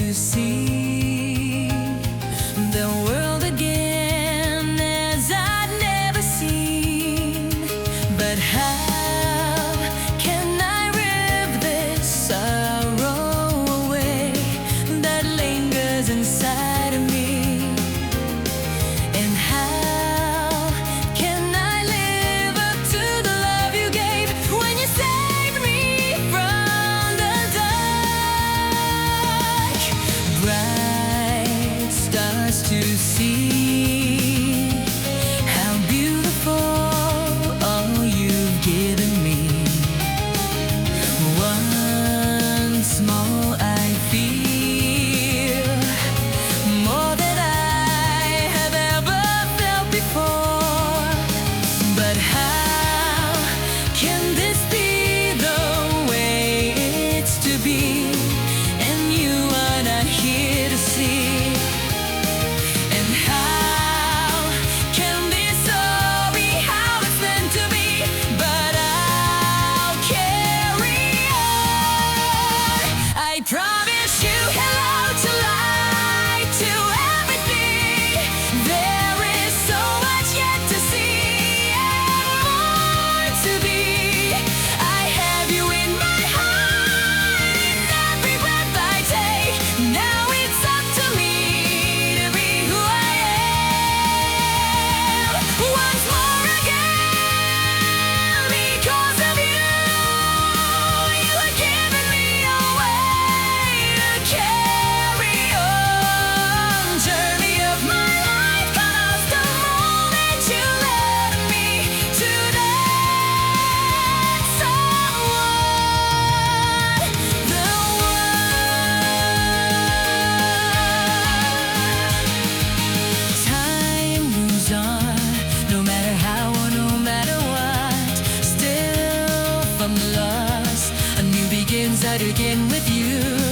to see the world again as I'd never seen. But how can I rip this sorrow away that lingers inside of me? And how can I live up to the love you gave when you saved me from the dark? Bright stars to see how beautiful all you've given me. Once more I feel more than I have ever felt before. But how can this be the way it's to be? And you are not here to see. And how can this all be how it's meant to be? But I'll carry on. I promise you hello to light, to everything. There is so much yet to see and more to be. I have you in my heart in every breath I take. Now it's up to me to be who I am once more again. Because of you, you have given me a way to carry on. Journey of my life, cause the moment you led me to that someone, the one. Time moves on, no matter how or no matter what. Still from the lost, a new begins out again with you.